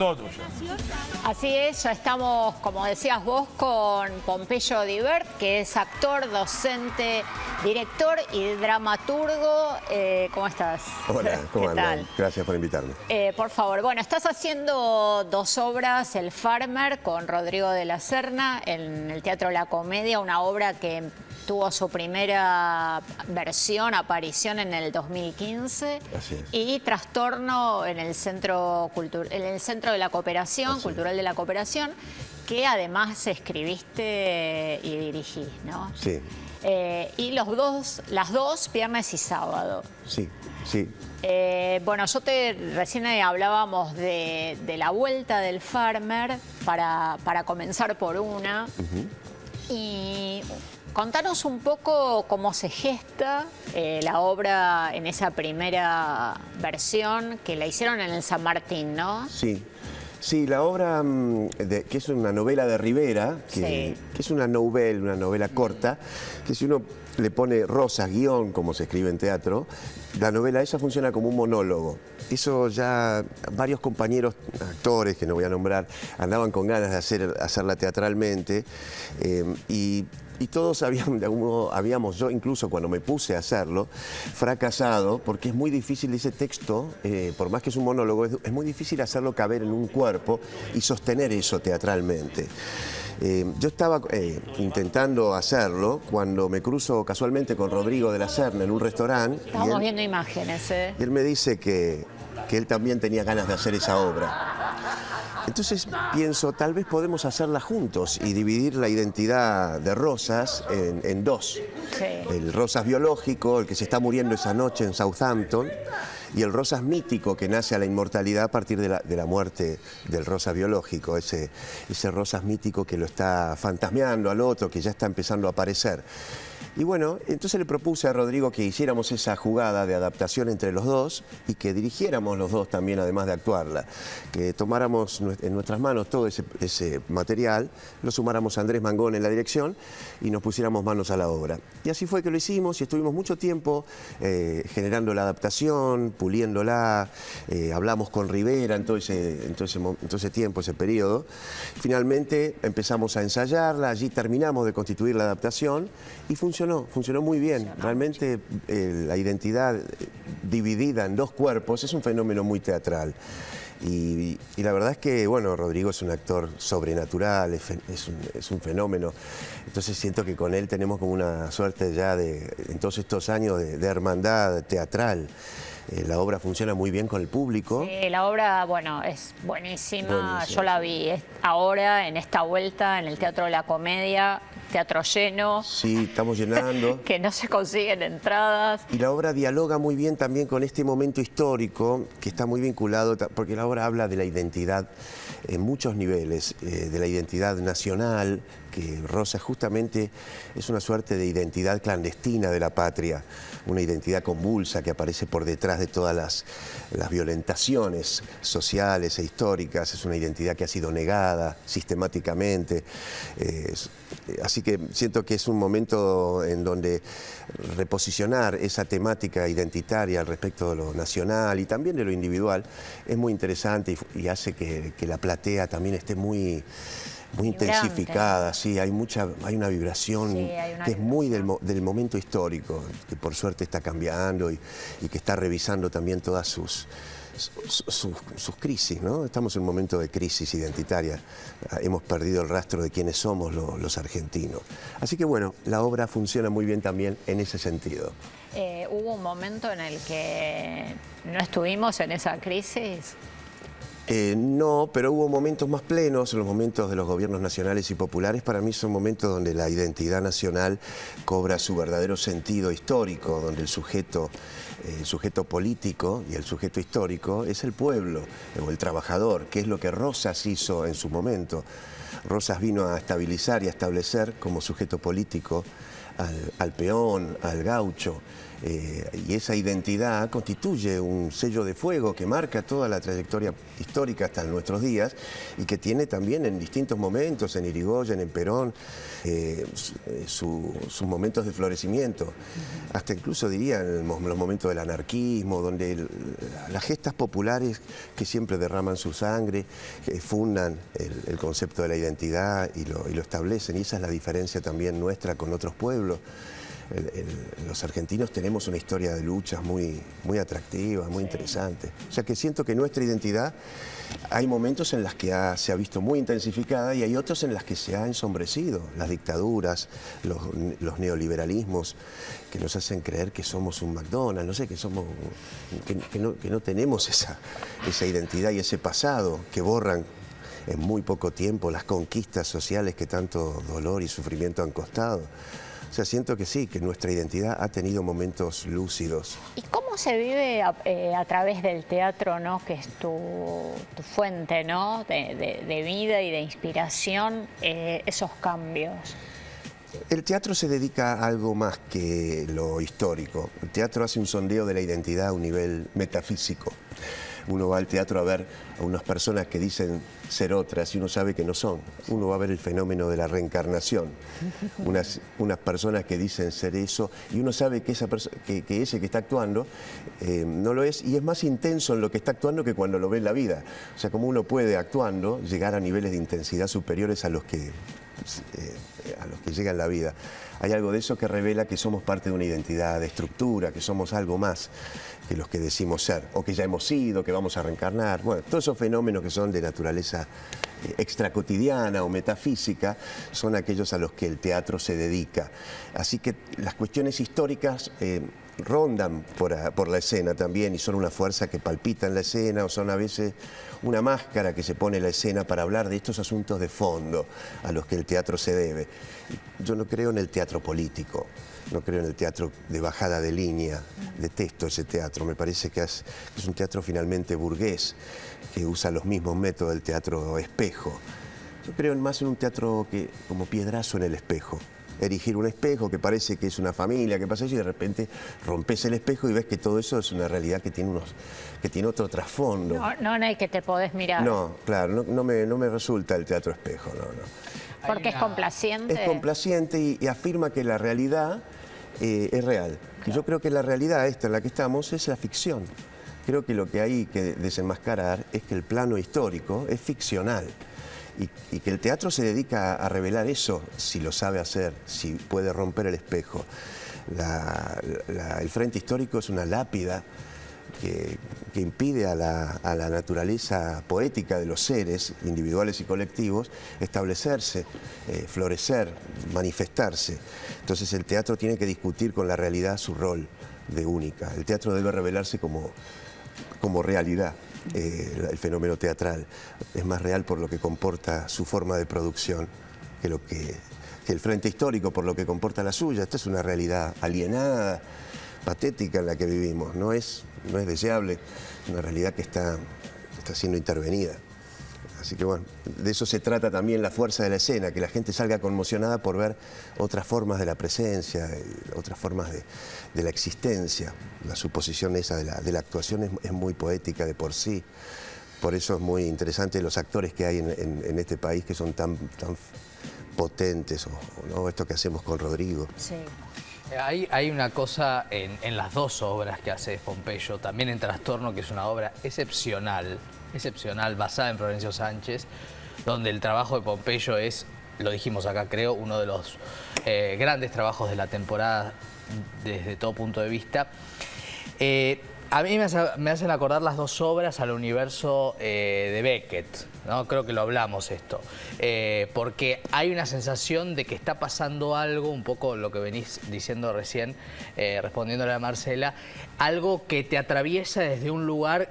Todo tuyo. Así es, ya estamos, como decías vos, con Pompeyo Divert, que es actor, docente, director y dramaturgo. ¿Cómo estás? Hola, ¿cómo ¿Qué andan? tal? Gracias por invitarme. Por favor, bueno, estás haciendo dos obras, El Farmer con Rodrigo de la Serna en el Teatro La Comedia, una obra que tuvo su primera aparición en el 2015. Así es. Y Trastorno en el Centro de la Cooperación, Así. Cultural de la Cooperación, que además escribiste y dirigís, ¿no? Sí, Y las dos, viernes y sábado. sí, sí. Bueno, recién hablábamos de la vuelta del Farmer para comenzar por una. Y contanos un poco cómo se gesta la obra en esa primera versión que la hicieron en el San Martín, ¿no? Sí. Sí, la obra, que es una novela de Rivera, que es una novela corta, que si uno le pone rosas, guión, como se escribe en teatro, la novela esa funciona como un monólogo. Eso ya varios compañeros actores, que no voy a nombrar, andaban con ganas de hacerla teatralmente, y todos habíamos, yo incluso cuando me puse a hacerlo, fracasado, porque es muy difícil ese texto, por más que es un monólogo, es muy difícil hacerlo caber en un cuerpo y sostener eso teatralmente. Yo estaba intentando hacerlo cuando me cruzo casualmente con Rodrigo de la Serna en un restaurante. Estamos viendo imágenes, ¿eh? Y él me dice que él también tenía ganas de hacer esa obra. Entonces pienso, tal vez podemos hacerla juntos y dividir la identidad de Rosas en dos. Sí. El Rosas biológico, el que se está muriendo esa noche en Southampton, y el Rosas mítico, que nace a la inmortalidad a partir de la muerte del Rosas biológico, ese Rosas mítico que lo está fantasmeando al otro, que ya está empezando a aparecer. Y bueno, entonces le propuse a Rodrigo que hiciéramos esa jugada de adaptación entre los dos y que dirigiéramos los dos también, además de actuarla. Que tomáramos en nuestras manos todo ese material, lo sumáramos a Andrés Mangón en la dirección y nos pusiéramos manos a la obra. Y así fue que lo hicimos y estuvimos mucho tiempo generando la adaptación, puliéndola, hablamos con Rivera en todo ese tiempo, ese periodo. Finalmente empezamos a ensayarla, allí terminamos de constituir la adaptación y funcionó muy bien. Realmente la identidad dividida en dos cuerpos es un fenómeno muy teatral. Y la verdad es que, bueno, Rodrigo es un actor sobrenatural, es un fenómeno. Entonces siento que con él tenemos como una suerte ya en todos estos años de hermandad teatral. La obra funciona muy bien con el público. Sí, la obra, bueno, es buenísima. Yo la vi ahora en esta vuelta en el Teatro La Comedia, teatro lleno. Sí, estamos llenando. Que no se consiguen entradas. Y la obra dialoga muy bien también con este momento histórico, que está muy vinculado, porque la obra habla de la identidad en muchos niveles, de la identidad nacional, que Rosa justamente es una suerte de identidad clandestina de la patria, una identidad convulsa que aparece por detrás de todas las violentaciones sociales e históricas, es una identidad que ha sido negada sistemáticamente. Así que siento que es un momento en donde reposicionar esa temática identitaria al respecto de lo nacional y también de lo individual es muy interesante y hace que la platea también esté muy intensificada, sí, hay una vibración que es muy del momento histórico, que por suerte está cambiando y que está revisando también todas sus crisis, ¿no? Estamos en un momento de crisis identitaria, hemos perdido el rastro de quiénes somos los argentinos. Así que bueno, la obra funciona muy bien también en ese sentido. ¿Hubo un momento en el que no estuvimos en esa crisis? No, pero hubo momentos más plenos, los momentos de los gobiernos nacionales y populares. Para mí son momentos donde la identidad nacional cobra su verdadero sentido histórico, donde el sujeto político y el sujeto histórico es el pueblo o el trabajador, que es lo que Rosas hizo en su momento. Rosas vino a estabilizar y a establecer como sujeto político al peón, al gaucho, Y esa identidad constituye un sello de fuego que marca toda la trayectoria histórica hasta nuestros días y que tiene también en distintos momentos, en Irigoyen, en Perón, sus momentos de florecimiento. Hasta incluso diría en los momentos del anarquismo, donde las gestas populares que siempre derraman su sangre, fundan el concepto de la identidad y lo establecen. Y esa es la diferencia también nuestra con otros pueblos. Los argentinos tenemos una historia de luchas muy atractiva, muy interesante. O sea que siento que nuestra identidad, hay momentos en los que se ha visto muy intensificada y hay otros en los que se ha ensombrecido. Las dictaduras, los neoliberalismos que nos hacen creer que somos un McDonald's, no sé, que no tenemos esa identidad y ese pasado, que borran en muy poco tiempo las conquistas sociales que tanto dolor y sufrimiento han costado. O sea, siento que sí, que nuestra identidad ha tenido momentos lúcidos. ¿Y cómo se vive a través del teatro, ¿no? Que es tu fuente, ¿no? de vida y de inspiración, esos cambios? El teatro se dedica a algo más que lo histórico. El teatro hace un sondeo de la identidad a un nivel metafísico. Uno va al teatro a ver a unas personas que dicen ser otras y uno sabe que no son. Uno va a ver el fenómeno de la reencarnación. Unas personas que dicen ser eso y uno sabe que ese que está actuando no lo es y es más intenso en lo que está actuando que cuando lo ve en la vida. O sea, como uno puede actuando llegar a niveles de intensidad superiores a los que llega en la vida. Hay algo de eso que revela que somos parte de una identidad de estructura, que somos algo más que los que decimos ser, o que ya hemos sido, que vamos a reencarnar. Bueno, todos esos fenómenos que son de naturaleza extracotidiana o metafísica son aquellos a los que el teatro se dedica. Así que las cuestiones históricas rondan por la escena también y son una fuerza que palpita en la escena o son a veces una máscara que se pone en la escena para hablar de estos asuntos de fondo a los que el teatro se debe. Yo no creo en el teatro político, no creo en el teatro de bajada de línea, detesto ese teatro, me parece que es un teatro finalmente burgués, que usa los mismos métodos del teatro espejo. Yo creo más en un teatro como piedrazo en el espejo. Erigir un espejo que parece que es una familia, que pasa eso y de repente rompes el espejo y ves que todo eso es una realidad que tiene otro trasfondo. No hay que te podés mirar. No, claro, no me resulta el teatro espejo, no. Porque es complaciente. Es complaciente y afirma que la realidad es real. Claro. Yo creo que la realidad esta en la que estamos es la ficción. Creo que lo que hay que desenmascarar es que el plano histórico es ficcional. Y que el teatro se dedica a revelar eso, si lo sabe hacer, si puede romper el espejo. El frente histórico es una lápida que impide a la naturaleza poética de los seres, individuales y colectivos, establecerse, florecer, manifestarse. Entonces el teatro tiene que discutir con la realidad su rol de única. El teatro debe revelarse como realidad. El fenómeno teatral es más real por lo que comporta su forma de producción que el frente histórico por lo que comporta la suya. Esta es una realidad alienada, patética en la que vivimos, no es deseable, una realidad que está siendo intervenida. Así que bueno, de eso se trata también la fuerza de la escena, que la gente salga conmocionada por ver otras formas de la presencia, otras formas de la existencia. La suposición esa de la actuación es muy poética de por sí. Por eso es muy interesante los actores que hay en este país que son tan potentes, ¿no? Esto que hacemos con Rodrigo. Sí. Hay una cosa en las dos obras que hace Pompeyo, también en Trastorno, que es una obra excepcional, basada en Florencio Sánchez, donde el trabajo de Pompeyo es, lo dijimos acá creo, uno de los grandes trabajos de la temporada desde todo punto de vista. A mí me hacen acordar las dos obras al universo de Beckett, ¿no? Creo que lo hablamos esto, porque hay una sensación de que está pasando algo, un poco lo que venís diciendo recién, respondiéndole a Marcela, algo que te atraviesa desde un lugar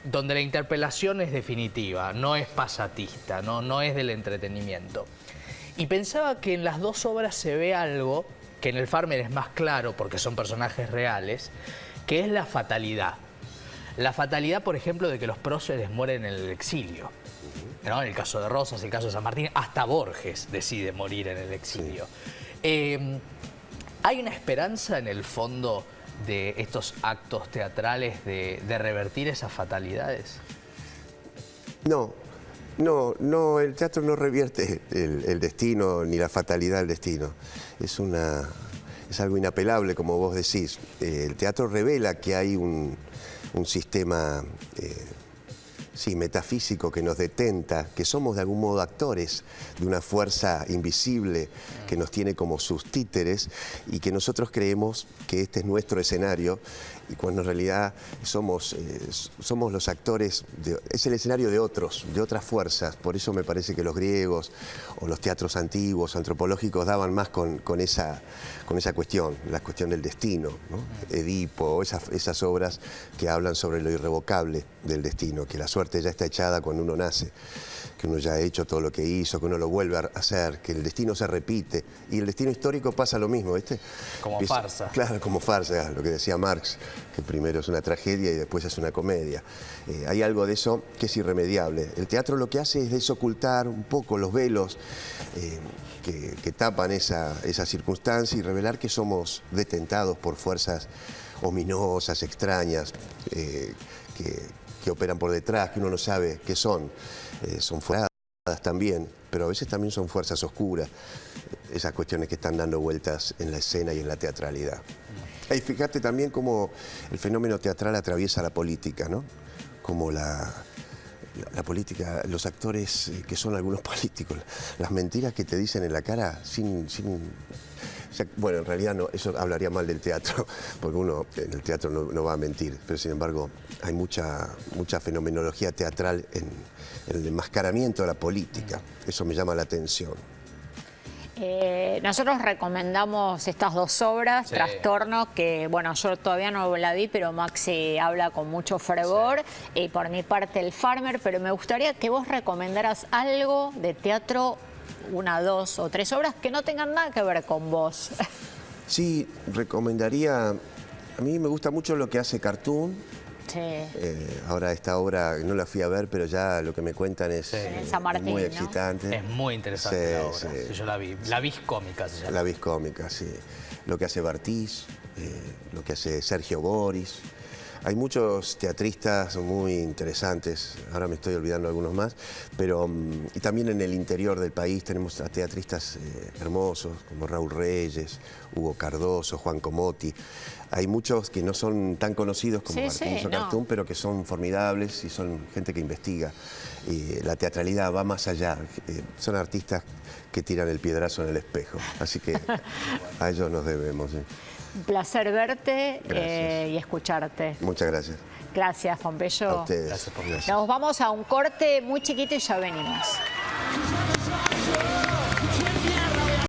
donde la interpelación es definitiva, no es pasatista, no es del entretenimiento. Y pensaba que en las dos obras se ve algo que en el Farmer es más claro porque son personajes reales, que es la fatalidad. La fatalidad, por ejemplo, de que los próceres mueren en el exilio, ¿no? En el caso de Rosas, el caso de San Martín, hasta Borges decide morir en el exilio. Sí. ¿Hay una esperanza en el fondo de estos actos teatrales de revertir esas fatalidades? No, el teatro no revierte el destino ni la fatalidad del destino. Es algo inapelable, como vos decís. El teatro revela que hay un sistema metafísico que nos detenta, que somos de algún modo actores de una fuerza invisible que nos tiene como sus títeres y que nosotros creemos que este es nuestro escenario y cuando en realidad somos los actores, es el escenario de otros, de otras fuerzas. Por eso me parece que los griegos o los teatros antiguos, antropológicos, daban más con esa cuestión, la cuestión del destino, ¿no? Edipo, esas obras que hablan sobre lo irrevocable del destino, que la suerte ya está echada cuando uno nace, que uno ya ha hecho todo lo que hizo, que uno lo vuelve a hacer, que el destino se repite. Y el destino histórico pasa lo mismo, ¿viste? Como farsa. Claro, como farsa, lo que decía Marx, que primero es una tragedia y después es una comedia. Hay algo de eso que es irremediable. El teatro lo que hace es desocultar un poco los velos que tapan esa circunstancia y revelar que somos detentados por fuerzas ominosas, extrañas, que operan por detrás, que uno no sabe qué son. Son fuerzas también, pero a veces también son fuerzas oscuras, esas cuestiones que están dando vueltas en la escena y en la teatralidad. Y fíjate también cómo el fenómeno teatral atraviesa la política, ¿no? Como la política, los actores que son algunos políticos, las mentiras que te dicen en la cara o sea, bueno, en realidad no, eso hablaría mal del teatro, porque uno en el teatro no va a mentir, pero sin embargo hay mucha fenomenología teatral en el enmascaramiento de la política. Eso me llama la atención. Nosotros recomendamos estas dos obras, Sí. Trastorno, que bueno, yo todavía no la vi, pero Maxi habla con mucho fervor, y por mi parte El Farmer, pero me gustaría que vos recomendaras algo de teatro, una, dos o tres obras que no tengan nada que ver con vos. Sí, recomendaría, a mí me gusta mucho lo que hace Cartoon. Sí. Ahora esta obra no la fui a ver, pero ya lo que me cuentan es En San Martín, muy ¿no? excitante. Es muy interesante Sí, la obra. sí. Sí, yo la vi. La vis cómica se llama. La vis cómica, sí. Lo que hace Bartiz, lo que hace Sergio Boris. Hay muchos teatristas muy interesantes, ahora me estoy olvidando algunos más, pero y también en el interior del país tenemos a teatristas hermosos como Raúl Reyes, Hugo Cardoso, Juan Comotti. Hay muchos que no son tan conocidos como Martínez o Cartoon, pero que son formidables y son gente que investiga. Y la teatralidad va más allá, son artistas que tiran el piedrazo en el espejo, así que a ellos nos debemos. ¿Sí? Un placer verte Gracias. y escucharte. Muchas gracias. Gracias, Pompeyo. A ustedes. Gracias por Gracias. Nos vamos a un corte muy chiquito y ya venimos.